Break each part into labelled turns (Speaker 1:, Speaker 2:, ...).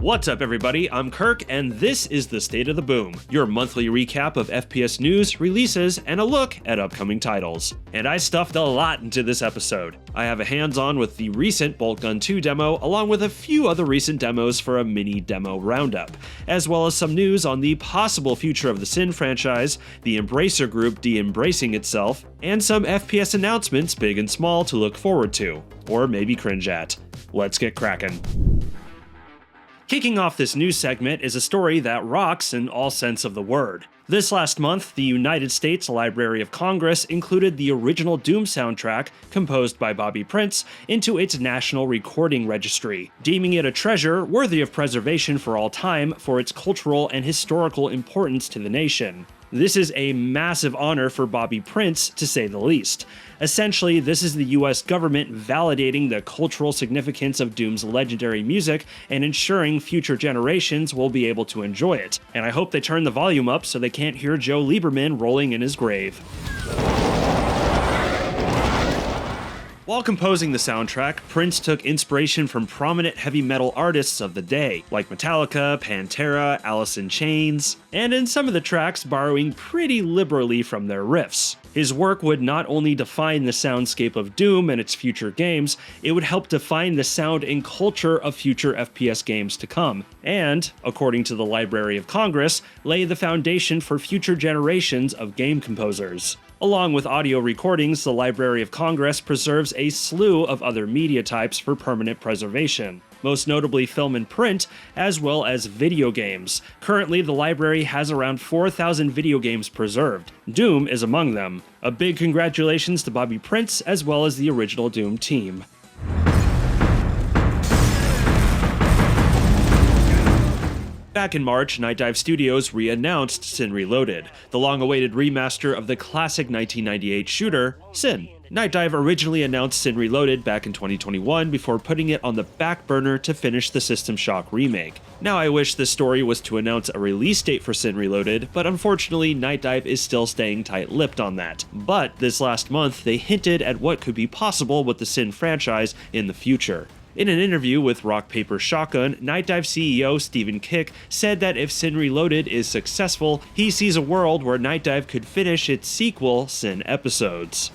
Speaker 1: What's up, everybody? I'm Kirk, and this is the State of the Boom, your monthly recap of FPS news, releases, and a look at upcoming titles. And I stuffed a lot into this episode. I have a hands-on with the recent Boltgun 2 demo, along with a few other recent demos for a mini demo roundup, as well as some news on the possible future of the Sin franchise, the Embracer Group de-embracing itself, and some FPS announcements big and small to look forward to, or maybe cringe at. Let's get cracking. Kicking off this news segment is a story that rocks in all sense of the word. This last month, the United States Library of Congress included the original Doom soundtrack, composed by Bobby Prince, into its National Recording Registry, deeming it a treasure worthy of preservation for all time for its cultural and historical importance to the nation. This is a massive honor for Bobby Prince, to say the least. Essentially, this is the US government validating the cultural significance of Doom's legendary music and ensuring future generations will be able to enjoy it. And I hope they turn the volume up so they can't hear Joe Lieberman rolling in his grave. While composing the soundtrack, Prince took inspiration from prominent heavy metal artists of the day, like Metallica, Pantera, Alice in Chains, and in some of the tracks borrowing pretty liberally from their riffs. His work would not only define the soundscape of Doom and its future games, it would help define the sound and culture of future FPS games to come, and, according to the Library of Congress, lay the foundation for future generations of game composers. Along with audio recordings, the Library of Congress preserves a slew of other media types for permanent preservation, most notably film and print, as well as video games. Currently, the library has around 4,000 video games preserved. Doom is among them. A big congratulations to Bobby Prince, as well as the original Doom team. Back in March, Nightdive Studios re-announced Sin Reloaded, the long-awaited remaster of the classic 1998 shooter, Sin. Nightdive originally announced Sin Reloaded back in 2021 before putting it on the back burner to finish the System Shock remake. Now I wish this story was to announce a release date for Sin Reloaded, but unfortunately Nightdive is still staying tight-lipped on that. But this last month, they hinted at what could be possible with the Sin franchise in the future. In an interview with Rock Paper Shotgun, Nightdive CEO Stephen Kick said that if Sin Reloaded is successful, he sees a world where Nightdive could finish its sequel, Sin Episodes.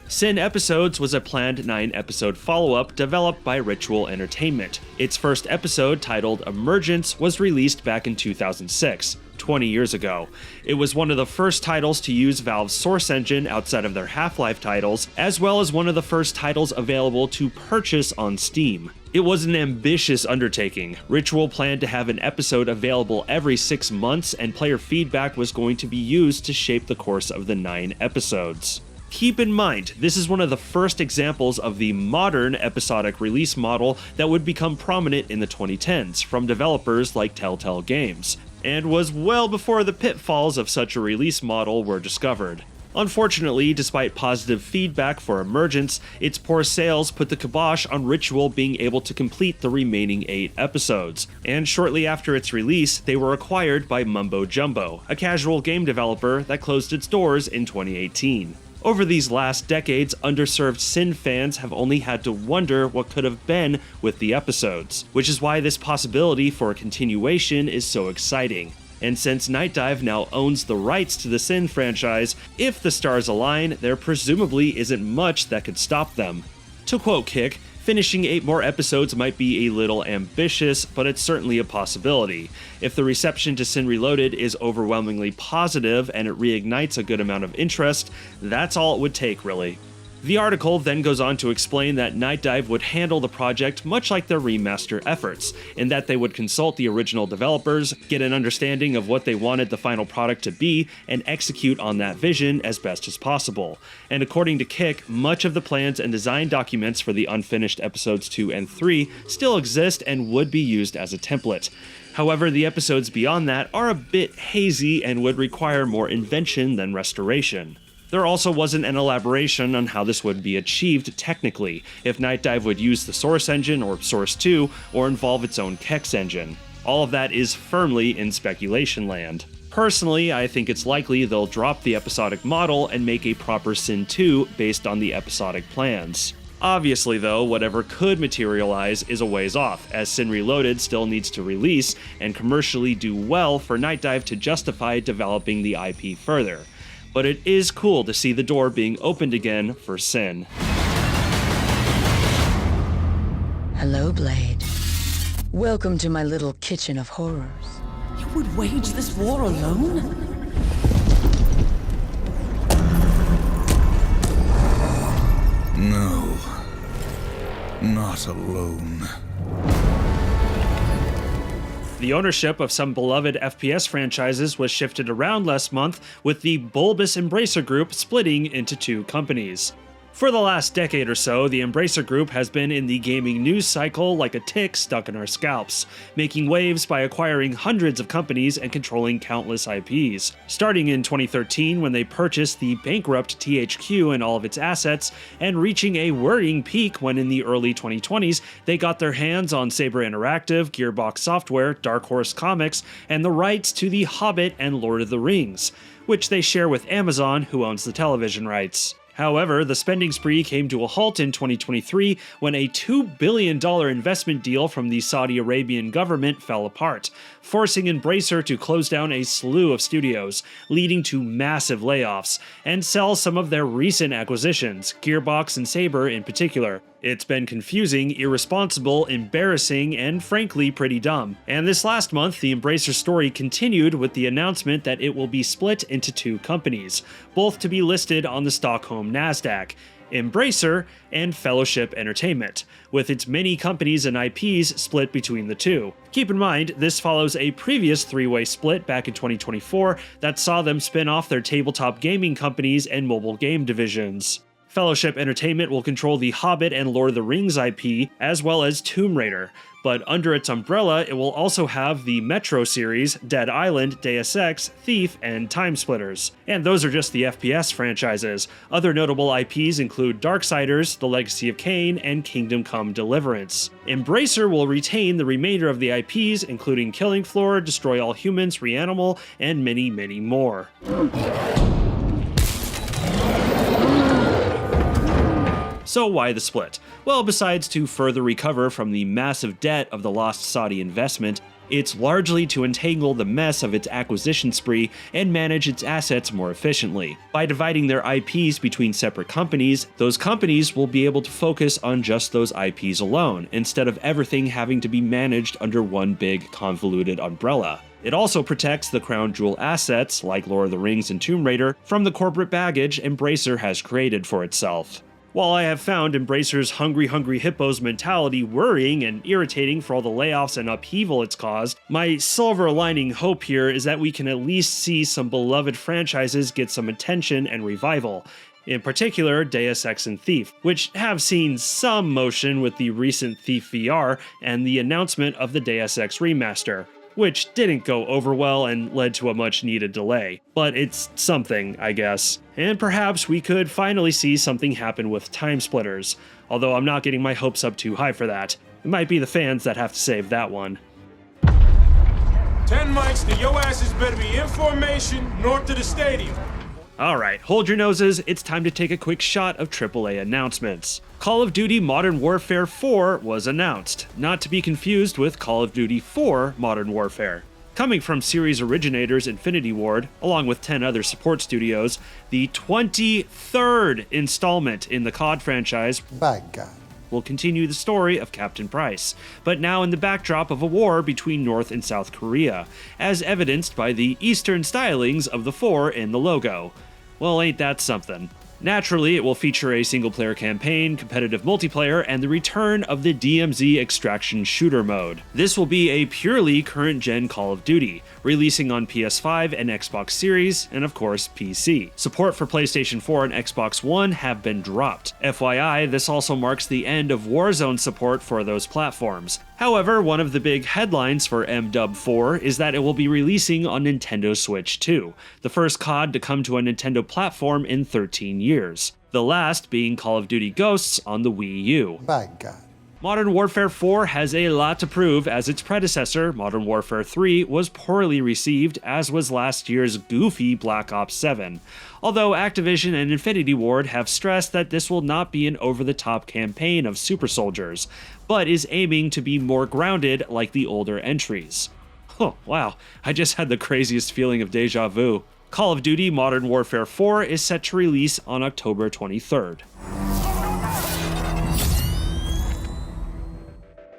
Speaker 1: Sin Episodes was a planned 9-episode follow-up developed by Ritual Entertainment. Its first episode, titled Emergence, was released back in 2006. 20 years ago. It was one of the first titles to use Valve's Source engine outside of their Half-Life titles, as well as one of the first titles available to purchase on Steam. It was an ambitious undertaking. Ritual planned to have an episode available every 6 months, and player feedback was going to be used to shape the course of the 9 episodes. Keep in mind, this is one of the first examples of the modern episodic release model that would become prominent in the 2010s from developers like Telltale Games, and was well before the pitfalls of such a release model were discovered. Unfortunately, despite positive feedback for Emergence, its poor sales put the kibosh on Ritual being able to complete the remaining 8 episodes, and shortly after its release, they were acquired by Mumbo Jumbo, a casual game developer that closed its doors in 2018. Over these last decades, underserved Sin fans have only had to wonder what could have been with the episodes, which is why this possibility for a continuation is so exciting. And since Nightdive now owns the rights to the Sin franchise, if the stars align, there presumably isn't much that could stop them. To quote Kick, finishing 8 more episodes might be a little ambitious, but it's certainly a possibility. If the reception to Sin Reloaded is overwhelmingly positive and it reignites a good amount of interest, that's all it would take, really. The article then goes on to explain that Nightdive would handle the project much like their remaster efforts, in that they would consult the original developers, get an understanding of what they wanted the final product to be, and execute on that vision as best as possible. And according to Kick, much of the plans and design documents for the unfinished episodes 2 and 3 still exist and would be used as a template. However, the episodes beyond that are a bit hazy and would require more invention than restoration. There also wasn't an elaboration on how this would be achieved technically, if Nightdive would use the Source engine or Source 2, or involve its own Kex engine. All of that is firmly in speculation land. Personally, I think it's likely they'll drop the episodic model and make a proper Sin 2 based on the episodic plans. Obviously though, whatever could materialize is a ways off, as Sin Reloaded still needs to release and commercially do well for Nightdive to justify developing the IP further. But it is cool to see the door being opened again for Sin.
Speaker 2: Hello, Blade. Welcome to my little kitchen of horrors.
Speaker 3: You would wage this war alone?
Speaker 4: No, not alone.
Speaker 1: The ownership of some beloved FPS franchises was shifted around last month, with the bulbous Embracer Group splitting into two companies. For the last decade or so, the Embracer Group has been in the gaming news cycle like a tick stuck in our scalps, making waves by acquiring hundreds of companies and controlling countless IPs. Starting in 2013 when they purchased the bankrupt THQ and all of its assets, and reaching a worrying peak when in the early 2020s they got their hands on Saber Interactive, Gearbox Software, Dark Horse Comics, and the rights to The Hobbit and Lord of the Rings, which they share with Amazon, who owns the television rights. However, the spending spree came to a halt in 2023 when a $2 billion investment deal from the Saudi Arabian government fell apart, forcing Embracer to close down a slew of studios, leading to massive layoffs, and sell some of their recent acquisitions, Gearbox and Saber in particular. It's been confusing, irresponsible, embarrassing, and frankly pretty dumb. And this last month, the Embracer story continued with the announcement that it will be split into two companies, both to be listed on the Stockholm Nasdaq, Embracer and Fellowship Entertainment, with its many companies and IPs split between the two. Keep in mind, this follows a previous three-way split back in 2024 that saw them spin off their tabletop gaming companies and mobile game divisions. Fellowship Entertainment will control the Hobbit and Lord of the Rings IP, as well as Tomb Raider, but under its umbrella it will also have the Metro series, Dead Island, Deus Ex, Thief, and Timesplitters. And those are just the FPS franchises. Other notable IPs include Darksiders, The Legacy of Kain, and Kingdom Come: Deliverance. Embracer will retain the remainder of the IPs, including Killing Floor, Destroy All Humans, Reanimal, and many, many more. So why the split? Well, besides to further recover from the massive debt of the lost Saudi investment, it's largely to untangle the mess of its acquisition spree and manage its assets more efficiently. By dividing their IPs between separate companies, those companies will be able to focus on just those IPs alone, instead of everything having to be managed under one big convoluted umbrella. It also protects the crown jewel assets, like Lord of the Rings and Tomb Raider, from the corporate baggage Embracer has created for itself. While I have found Embracer's hungry hippos mentality worrying and irritating for all the layoffs and upheaval it's caused, my silver lining hope here is that we can at least see some beloved franchises get some attention and revival. In particular, Deus Ex and Thief, which have seen some motion with the recent Thief VR and the announcement of the Deus Ex remaster, which didn't go over well and led to a much needed delay. But it's something, I guess. And perhaps we could finally see something happen with Timesplitters, although I'm not getting my hopes up too high for that. It might be the fans that have to save that one.
Speaker 5: 10 mics, then your asses better be in formation north of the stadium.
Speaker 1: Alright, hold your noses, it's time to take a quick shot of AAA announcements. Call of Duty Modern Warfare 4 was announced, not to be confused with Call of Duty 4 Modern Warfare. Coming from series originators Infinity Ward, along with 10 other support studios, the 23rd installment in the COD franchise
Speaker 6: Bad guy.
Speaker 1: will continue the story of Captain Price, but now in the backdrop of a war between North and South Korea, as evidenced by the Eastern stylings of the 4 in the logo. Well, ain't that something? Naturally, it will feature a single-player campaign, competitive multiplayer, and the return of the DMZ extraction shooter mode. This will be a purely current-gen Call of Duty, releasing on PS5 and Xbox Series, and of course, PC. Support for PlayStation 4 and Xbox One have been dropped. FYI, this also marks the end of Warzone support for those platforms. However, one of the big headlines for MW4 is that it will be releasing on Nintendo Switch 2, the first COD to come to a Nintendo platform in 13 years. The last being Call of Duty Ghosts on the Wii U.
Speaker 6: Bad guy.
Speaker 1: Modern Warfare 4 has a lot to prove, as its predecessor, Modern Warfare 3, was poorly received, as was last year's goofy Black Ops 7. Although Activision and Infinity Ward have stressed that this will not be an over-the-top campaign of super soldiers, but is aiming to be more grounded like the older entries. Oh, wow, I just had the craziest feeling of deja vu. Call of Duty Modern Warfare 4 is set to release on October 23rd.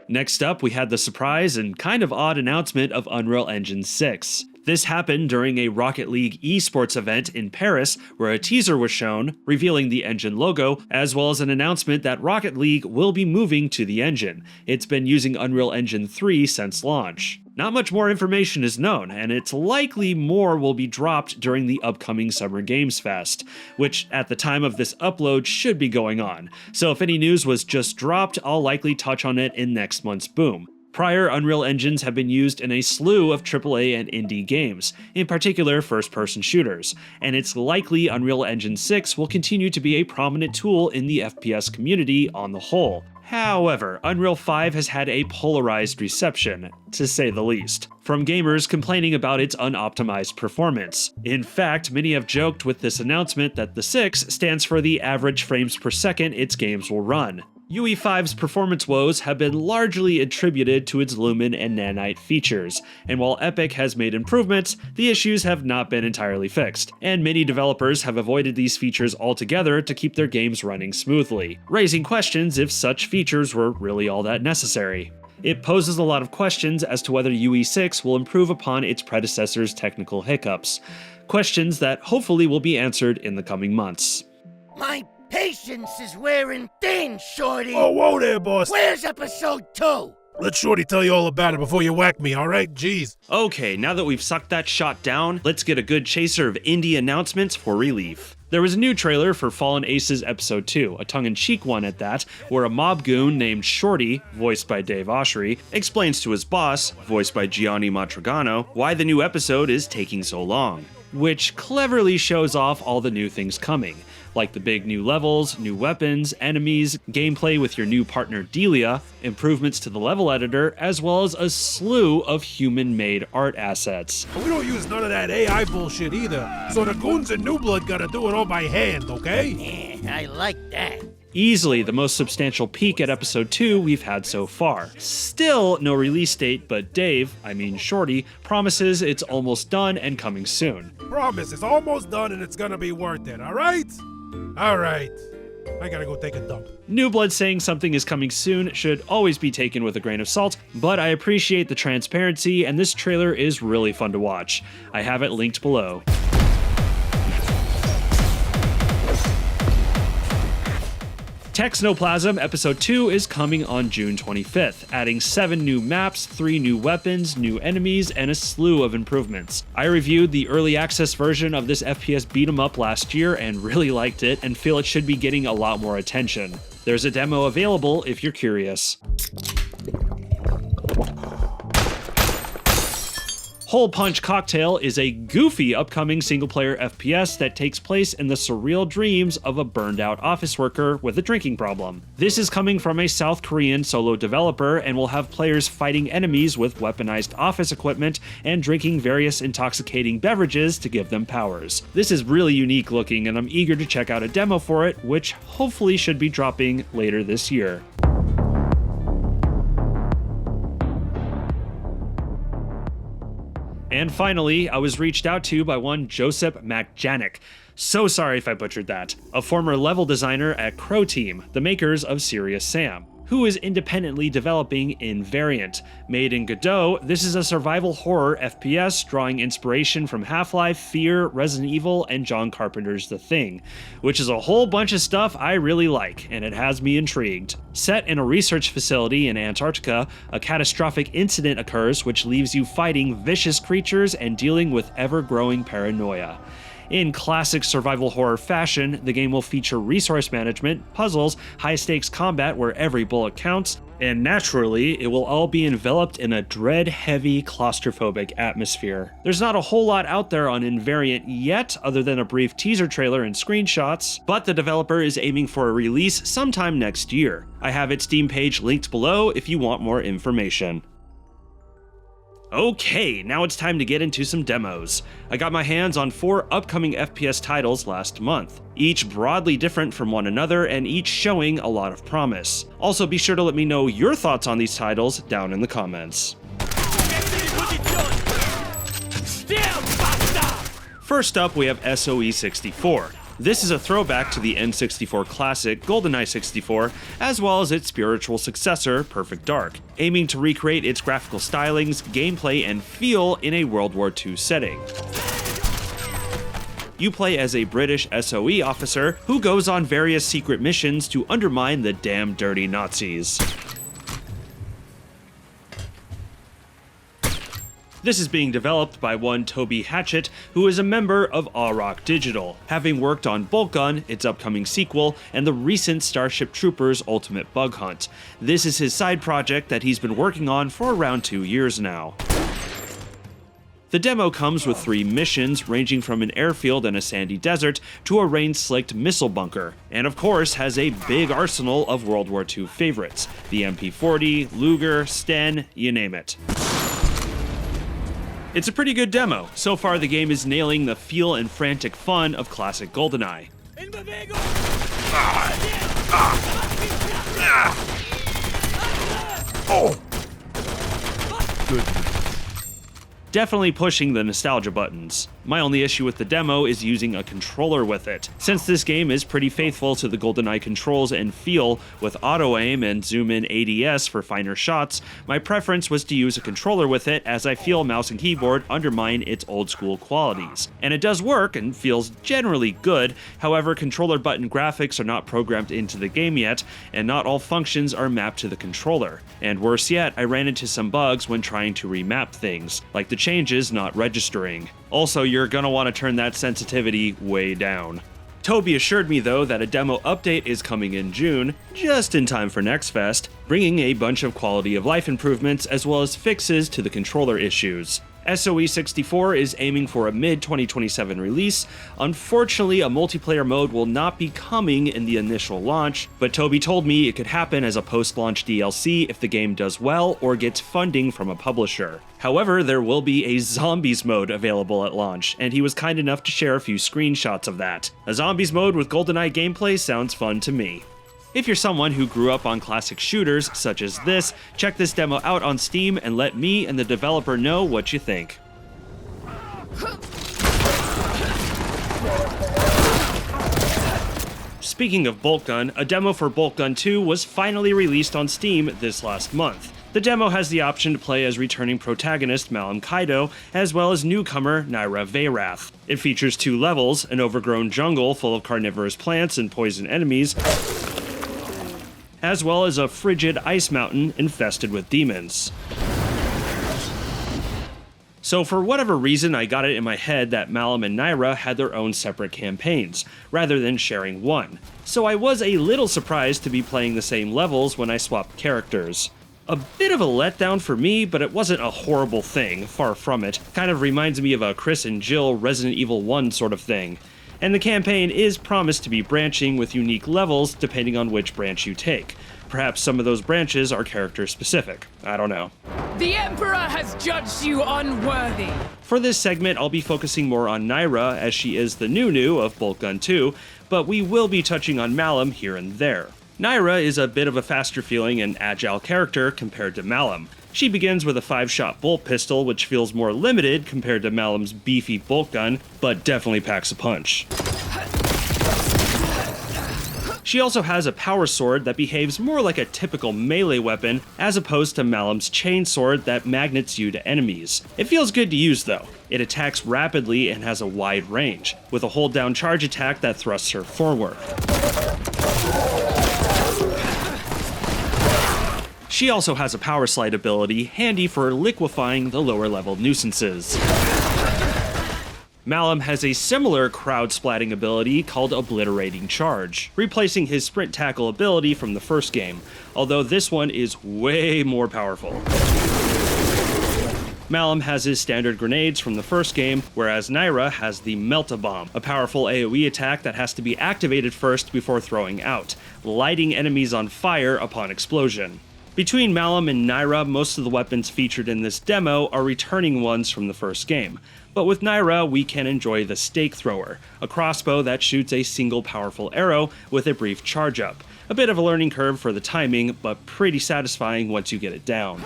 Speaker 1: Next up, we had the surprise and kind of odd announcement of Unreal Engine 6. This happened during a Rocket League esports event in Paris, where a teaser was shown, revealing the engine logo, as well as an announcement that Rocket League will be moving to the engine. It's been using Unreal Engine 3 since launch. Not much more information is known, and it's likely more will be dropped during the upcoming Summer Games Fest, which at the time of this upload should be going on, so if any news was just dropped, I'll likely touch on it in next month's Boom. Prior Unreal engines have been used in a slew of AAA and indie games, in particular first-person shooters, and it's likely Unreal Engine 6 will continue to be a prominent tool in the FPS community on the whole. However, Unreal 5 has had a polarized reception, to say the least, from gamers complaining about its unoptimized performance. In fact, many have joked with this announcement that the 6 stands for the average frames per second its games will run. UE5's performance woes have been largely attributed to its Lumen and Nanite features, and while Epic has made improvements, the issues have not been entirely fixed, and many developers have avoided these features altogether to keep their games running smoothly, raising questions if such features were really all that necessary. It poses a lot of questions as to whether UE6 will improve upon its predecessor's technical hiccups, questions that hopefully will be answered in the coming months.
Speaker 6: My patience is wearing thin, Shorty.
Speaker 7: Oh, whoa there, boss.
Speaker 6: Where's episode 2?
Speaker 7: Let Shorty tell you all about it before you whack me, alright? Jeez.
Speaker 1: Okay, now that we've sucked that shot down, let's get a good chaser of indie announcements for relief. There was a new trailer for Fallen Aces Episode 2, a tongue-in-cheek one at that, where a mob goon named Shorty, voiced by Dave Oshry, explains to his boss, voiced by Gianni Matrigano, why the new episode is taking so long, which cleverly shows off all the new things coming, like the big new levels, new weapons, enemies, gameplay with your new partner Delia, improvements to the level editor, as well as a slew of human-made art assets.
Speaker 7: We don't use none of that AI bullshit either, so the goons in New Blood gotta do it all by hand, okay?
Speaker 6: I like that.
Speaker 1: Easily the most substantial peek at Episode 2 we've had so far. Still no release date, but Dave, Shorty, promises it's almost done and coming soon.
Speaker 7: Promise, it's almost done and it's gonna be worth it, alright? Alright. I gotta go take a dump.
Speaker 1: New Blood saying something is coming soon should always be taken with a grain of salt, but I appreciate the transparency and this trailer is really fun to watch. I have it linked below. Texnoplazm Episode 2 is coming on June 25th, adding 7 new maps, 3 new weapons, new enemies, and a slew of improvements. I reviewed the early access version of this FPS beat-em-up last year and really liked it, and feel it should be getting a lot more attention. There's a demo available if you're curious. Hole Punch Cocktail is a goofy upcoming single-player FPS that takes place in the surreal dreams of a burned-out office worker with a drinking problem. This is coming from a South Korean solo developer and will have players fighting enemies with weaponized office equipment and drinking various intoxicating beverages to give them powers. This is really unique looking and I'm eager to check out a demo for it, which hopefully should be dropping later this year. And finally, I was reached out to by one Joseph MacJanick. So sorry if I butchered that. A former level designer at Crow Team, the makers of Serious Sam, who is independently developing Invariant. Made in Godot, this is a survival horror FPS drawing inspiration from Half-Life, Fear, Resident Evil, and John Carpenter's The Thing, which is a whole bunch of stuff I really like, and it has me intrigued. Set in a research facility in Antarctica, a catastrophic incident occurs which leaves you fighting vicious creatures and dealing with ever-growing paranoia. In classic survival horror fashion, the game will feature resource management, puzzles, high-stakes combat where every bullet counts, And naturally, it will all be enveloped in a dread-heavy, claustrophobic atmosphere. There's not a whole lot out there on Invariant yet, other than a brief teaser trailer and screenshots, but the developer is aiming for a release sometime next year. I have its Steam page linked below if you want more information. Okay, now it's time to get into some demos. I got my hands on 4 upcoming FPS titles last month, each broadly different from one another and each showing a lot of promise. Also, be sure to let me know your thoughts on these titles down in the comments. First up, we have SOE64. This is a throwback to the N64 classic GoldenEye 64, as well as its spiritual successor, Perfect Dark, aiming to recreate its graphical stylings, gameplay, and feel in a World War II setting. You play as a British SOE officer who goes on various secret missions to undermine the damn dirty Nazis. This is being developed by one Toby Hatchett, who is a member of Rock Digital, having worked on Boltgun, its upcoming sequel, and the recent Starship Troopers Ultimate Bug Hunt. This is his side project that he's been working on for around 2 years now. The demo comes with 3 missions, ranging from an airfield and a sandy desert to a rain-slicked missile bunker, and of course has a big arsenal of World War II favorites: the MP40, Luger, Sten, you name it. It's a pretty good demo. So far, the game is nailing the feel and frantic fun of classic GoldenEye.
Speaker 4: Oh! Goodness.
Speaker 1: Definitely pushing the nostalgia buttons. My only issue with the demo is using a controller with it. Since this game is pretty faithful to the GoldenEye controls and feel, with auto-aim and zoom-in ADS for finer shots, my preference was to use a controller with it, as I feel mouse and keyboard undermine its old-school qualities. And it does work and feels generally good, however controller button graphics are not programmed into the game yet, and not all functions are mapped to the controller. And worse yet, I ran into some bugs when trying to remap things, like the changes not registering. Also, you're gonna want to turn that sensitivity way down. Toby assured me though that a demo update is coming in June, just in time for Next Fest, bringing a bunch of quality of life improvements as well as fixes to the controller issues. SOE64 is aiming for a mid-2027 release. Unfortunately, a multiplayer mode will not be coming in the initial launch, but Toby told me it could happen as a post-launch DLC if the game does well or gets funding from a publisher. However, there will be a Zombies mode available at launch, and he was kind enough to share a few screenshots of that. A Zombies mode with GoldenEye gameplay sounds fun to me. If you're someone who grew up on classic shooters such as this, check this demo out on Steam and let me and the developer know what you think. Speaking of Boltgun, a demo for Boltgun 2 was finally released on Steam this last month. The demo has the option to play as returning protagonist Malum Kaido, as well as newcomer Naira Veyrath. It features 2 levels, an overgrown jungle full of carnivorous plants and poison enemies, as well as a frigid ice mountain infested with demons. So for whatever reason, I got it in my head that Malum and Naira had their own separate campaigns, rather than sharing one. So I was a little surprised to be playing the same levels when I swapped characters. A bit of a letdown for me, but it wasn't a horrible thing, far from it. Kind of reminds me of a Chris and Jill Resident Evil 1 sort of thing. And the campaign is promised to be branching with unique levels depending on which branch you take. Perhaps some of those branches are character specific. I don't know.
Speaker 3: The Emperor has judged you unworthy.
Speaker 1: For this segment, I'll be focusing more on Naira, as she is the new of Boltgun 2, but we will be touching on Malum here and there. Naira is a bit of a faster feeling and agile character compared to Malum. She begins with a 5-shot bolt pistol, which feels more limited compared to Malum's beefy bolt gun, but definitely packs a punch. She also has a power sword that behaves more like a typical melee weapon, as opposed to Malum's chain sword that magnets you to enemies. It feels good to use though. It attacks rapidly and has a wide range, with a hold down charge attack that thrusts her forward. She also has a power slide ability, handy for liquefying the lower level nuisances. Malum has a similar crowd-splatting ability called Obliterating Charge, replacing his sprint tackle ability from the first game, although this one is way more powerful. Malum has his standard grenades from the first game, whereas Naira has the Melt-A-Bomb, a powerful AoE attack that has to be activated first before throwing out, lighting enemies on fire upon explosion. Between Malum and Naira, most of the weapons featured in this demo are returning ones from the first game. But with Naira, we can enjoy the Stake Thrower, a crossbow that shoots a single powerful arrow with a brief charge up. A bit of a learning curve for the timing, but pretty satisfying once you get it down.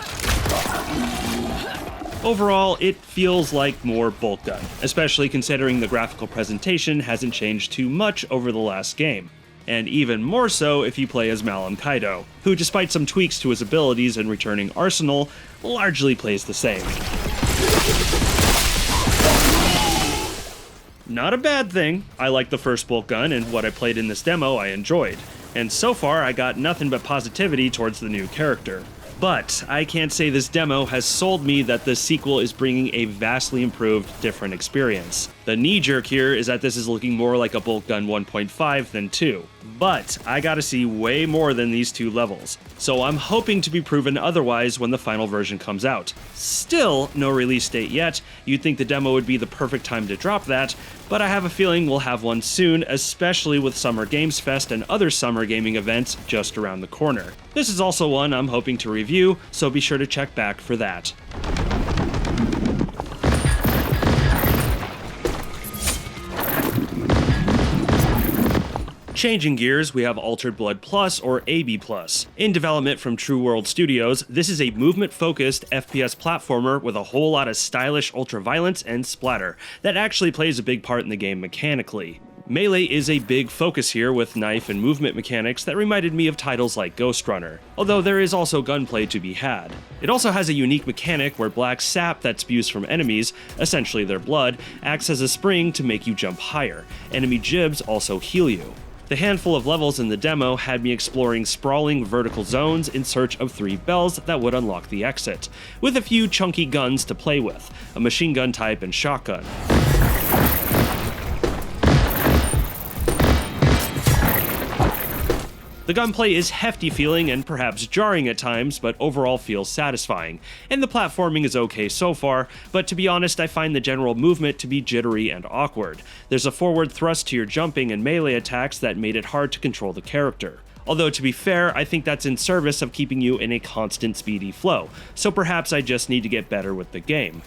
Speaker 1: Overall, it feels like more Boltgun, especially considering the graphical presentation hasn't changed too much over the last game. And even more so if you play as Malum Kaido, who despite some tweaks to his abilities and returning arsenal, largely plays the same. Not a bad thing. I like the first Boltgun, and what I played in this demo I enjoyed. And so far I got nothing but positivity towards the new character. But I can't say this demo has sold me that the sequel is bringing a vastly improved, different experience. The knee-jerk here is that this is looking more like a Boltgun 1.5 than 2. But I gotta see way more than these two levels, so I'm hoping to be proven otherwise when the final version comes out. Still, no release date yet. You'd think the demo would be the perfect time to drop that, but I have a feeling we'll have one soon, especially with Summer Games Fest and other summer gaming events just around the corner. This is also one I'm hoping to review, so be sure to check back for that. Changing gears, we have Altered Blood Plus, or AB+. In development from True World Studios, this is a movement-focused FPS platformer with a whole lot of stylish ultraviolence and splatter that actually plays a big part in the game mechanically. Melee is a big focus here with knife and movement mechanics that reminded me of titles like Ghost Runner, although there is also gunplay to be had. It also has a unique mechanic where black sap that spews from enemies, essentially their blood, acts as a spring to make you jump higher. Enemy gibs also heal you. The handful of levels in the demo had me exploring sprawling vertical zones in search of 3 bells that would unlock the exit, with a few chunky guns to play with, a machine gun type and shotgun. The gunplay is hefty feeling and perhaps jarring at times, but overall feels satisfying, and the platforming is okay so far, but to be honest I find the general movement to be jittery and awkward. There's a forward thrust to your jumping and melee attacks that made it hard to control the character. Although to be fair, I think that's in service of keeping you in a constant speedy flow, so perhaps I just need to get better with the game.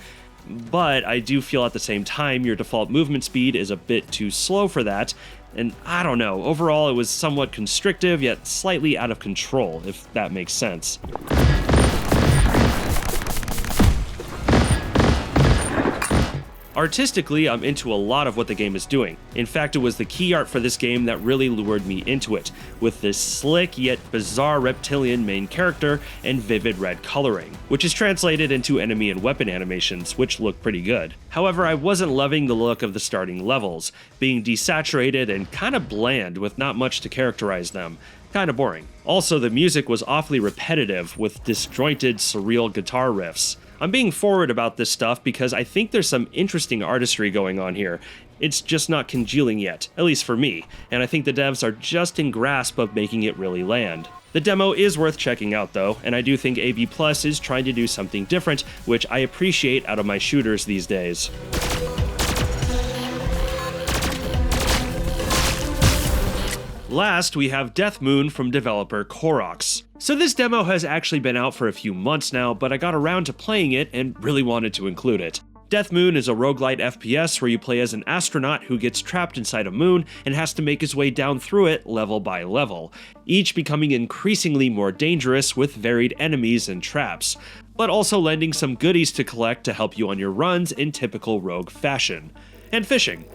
Speaker 1: But I do feel at the same time your default movement speed is a bit too slow for that, and I don't know, overall it was somewhat constrictive yet slightly out of control, if that makes sense. Artistically, I'm into a lot of what the game is doing. In fact, it was the key art for this game that really lured me into it, with this slick yet bizarre reptilian main character and vivid red coloring, which is translated into enemy and weapon animations, which look pretty good. However, I wasn't loving the look of the starting levels, being desaturated and kinda bland with not much to characterize them. Kinda boring. Also, the music was awfully repetitive, with disjointed, surreal guitar riffs. I'm being forward about this stuff because I think there's some interesting artistry going on here. It's just not congealing yet, at least for me, and I think the devs are just in grasp of making it really land. The demo is worth checking out though, and I do think AB Plus is trying to do something different, which I appreciate out of my shooters these days. Last, we have DEATHMOON from developer Koroks. So this demo has actually been out for a few months now, but I got around to playing it and really wanted to include it. DEATHMOON is a roguelite FPS where you play as an astronaut who gets trapped inside a moon and has to make his way down through it level by level, each becoming increasingly more dangerous with varied enemies and traps, but also lending some goodies to collect to help you on your runs in typical rogue fashion. And fishing.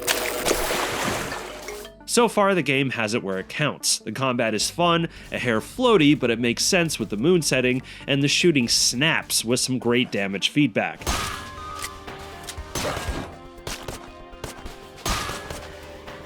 Speaker 1: So far, the game has it where it counts. The combat is fun, a hair floaty, but it makes sense with the moon setting, and the shooting snaps with some great damage feedback.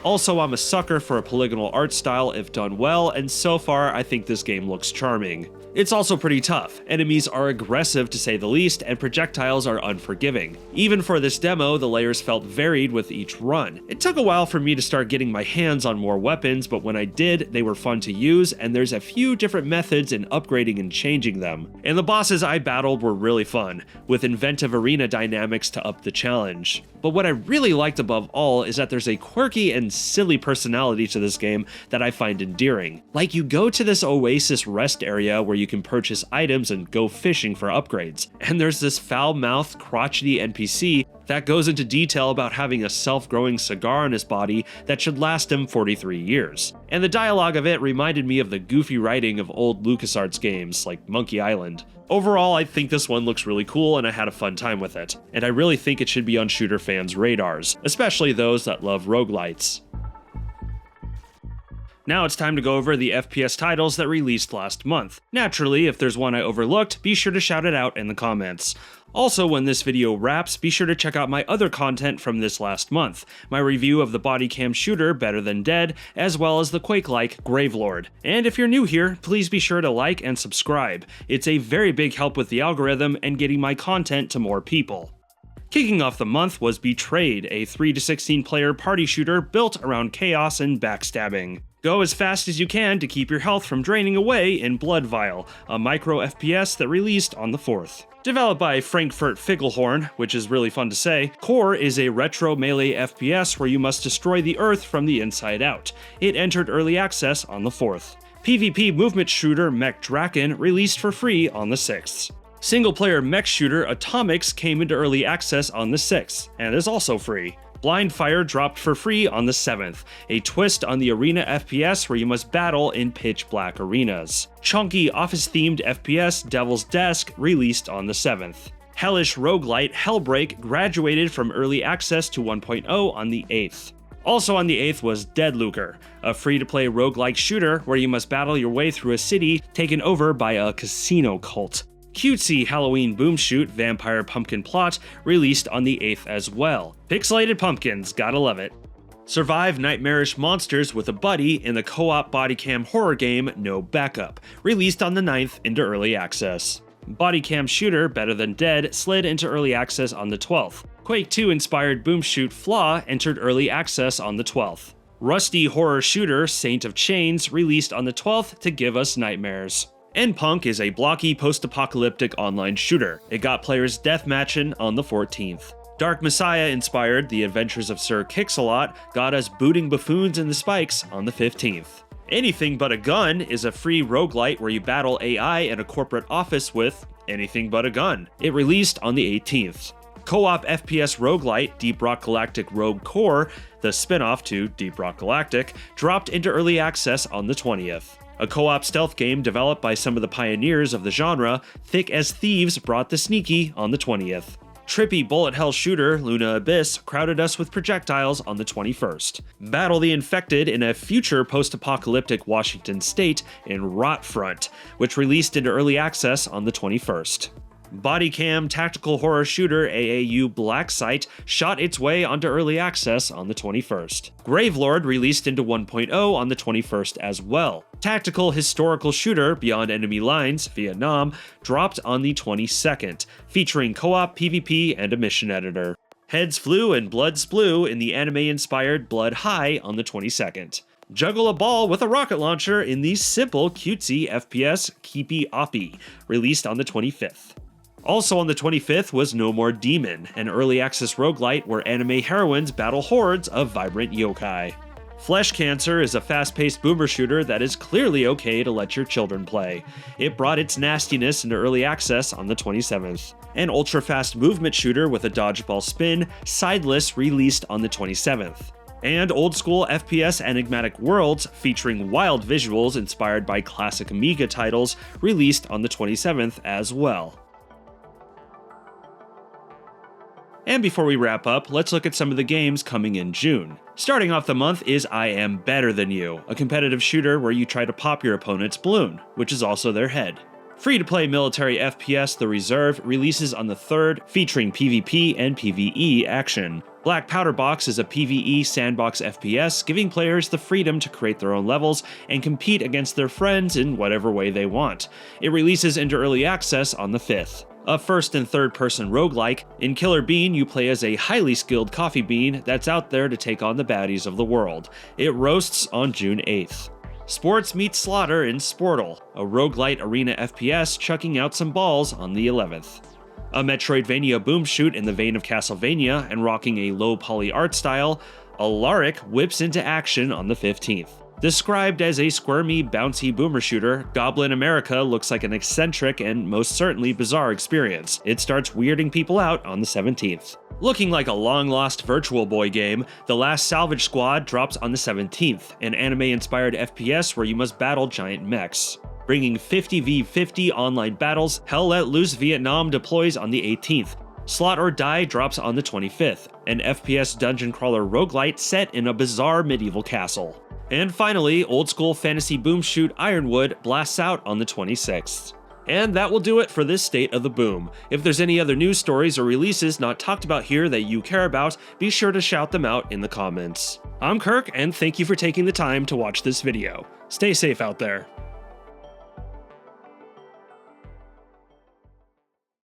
Speaker 1: Also, I'm a sucker for a polygonal art style if done well, and so far I think this game looks charming. It's also pretty tough. Enemies are aggressive to say the least, and projectiles are unforgiving. Even for this demo, the layers felt varied with each run. It took a while for me to start getting my hands on more weapons, but when I did, they were fun to use, and there's a few different methods in upgrading and changing them. And the bosses I battled were really fun, with inventive arena dynamics to up the challenge. But what I really liked above all is that there's a quirky and silly personality to this game that I find endearing. Like, you go to this oasis rest area where you can purchase items and go fishing for upgrades. And there's this foul-mouthed, crotchety NPC that goes into detail about having a self-growing cigar on his body that should last him 43 years. And the dialogue of it reminded me of the goofy writing of old LucasArts games like Monkey Island. Overall, I think this one looks really cool and I had a fun time with it. And I really think it should be on shooter fans' radars, especially those that love roguelites. Now it's time to go over the FPS titles that released last month. Naturally, if there's one I overlooked, be sure to shout it out in the comments. Also, when this video wraps, be sure to check out my other content from this last month, my review of the body cam shooter Better Than Dead, as well as the Quake-like Gravelord. And if you're new here, please be sure to like and subscribe. It's a very big help with the algorithm and getting my content to more people. Kicking off the month was Betrayed, a 3-to-16 player party shooter built around chaos and backstabbing. Go as fast as you can to keep your health from draining away in Blood Vial, a micro FPS that released on the 4th. Developed by Frankfurt Fickelhorn, which is really fun to say, Core is a retro melee FPS where you must destroy the Earth from the inside out. It entered early access on the 4th. PvP movement shooter Mech Draken released for free on the 6th. Single-player mech shooter Atomics came into early access on the 6th, and is also free. Blind Fire dropped for free on the 7th, a twist on the arena FPS where you must battle in pitch-black arenas. Chunky office-themed FPS Devil's Desk released on the 7th. Hellish roguelite Hellbreak graduated from early access to 1.0 on the 8th. Also on the 8th was Deadlooker, a free-to-play roguelike shooter where you must battle your way through a city taken over by a casino cult. Cutesy Halloween boom shoot Vampire Pumpkin Plot released on the 8th as well. Pixelated pumpkins, gotta love it. Survive nightmarish monsters with a buddy in the co-op bodycam horror game No Backup, released on the 9th into early access. Bodycam shooter Better Than Dead slid into early access on the 12th. Quake 2 inspired boom shoot Flaw entered early access on the 12th. Rusty horror shooter Saint of Chains released on the 12th to give us nightmares. N-Punk is a blocky post-apocalyptic online shooter. It got players deathmatching on the 14th. Dark Messiah inspired The Adventures of Sir Kix-a-Lot got us booting buffoons in the spikes on the 15th. Anything But a Gun is a free roguelite where you battle AI in a corporate office with anything but a gun. It released on the 18th. Co-op FPS roguelite Deep Rock Galactic Rogue Core, the spin-off to Deep Rock Galactic, dropped into early access on the 20th. A co-op stealth game developed by some of the pioneers of the genre, Thick as Thieves brought the sneaky on the 20th. Trippy bullet hell shooter Luna Abyss crowded us with projectiles on the 21st. Battle the infected in a future post-apocalyptic Washington state in Rotfront, which released into early access on the 21st. Bodycam tactical horror shooter AAU Blacksite shot its way onto early access on the 21st. Gravelord released into 1.0 on the 21st as well. Tactical historical shooter Beyond Enemy Lines Vietnam dropped on the 22nd, featuring co-op PvP and a mission editor. Heads flew and blood splew in the anime-inspired Blood High on the 22nd. Juggle a ball with a rocket launcher in the simple cutesy FPS Keepy Oppy, released on the 25th. Also on the 25th was No More Demon, an early access roguelite where anime heroines battle hordes of vibrant yokai. Flesh Cancer is a fast-paced boomer shooter that is clearly okay to let your children play. It brought its nastiness into early access on the 27th. An ultra-fast movement shooter with a dodgeball spin, Sideless released on the 27th. And old-school FPS Enigmatic Worlds, featuring wild visuals inspired by classic Amiga titles, released on the 27th as well. And before we wrap up, let's look at some of the games coming in June. Starting off the month is I Am Better Than You, a competitive shooter where you try to pop your opponent's balloon, which is also their head. Free-to-play military FPS The Reserve releases on the 3rd, featuring PvP and PvE action. Black Powder Box is a PvE sandbox FPS, giving players the freedom to create their own levels and compete against their friends in whatever way they want. It releases into early access on the 5th. A first and third person roguelike, in Killer Bean you play as a highly skilled coffee bean that's out there to take on the baddies of the world. It roasts on June 8th. Sports meets Slaughter in Sportal, a roguelite arena FPS chucking out some balls on the 11th. A Metroidvania boom shoot in the vein of Castlevania and rocking a low poly art style, Alaric whips into action on the 15th. Described as a squirmy, bouncy boomer shooter, Goblin America looks like an eccentric and most certainly bizarre experience. It starts weirding people out on the 17th. Looking like a long-lost Virtual Boy game, The Last Salvage Squad drops on the 17th, an anime-inspired FPS where you must battle giant mechs. Bringing 50v50 online battles, Hell Let Loose Vietnam deploys on the 18th. Slot or Die drops on the 25th, an FPS dungeon crawler roguelite set in a bizarre medieval castle. And finally, old-school fantasy boom shoot Ironwood blasts out on the 26th. And that will do it for this State of the Boom. If there's any other news stories or releases not talked about here that you care about, be sure to shout them out in the comments. I'm Kirk, and thank you for taking the time to watch this video. Stay safe out there.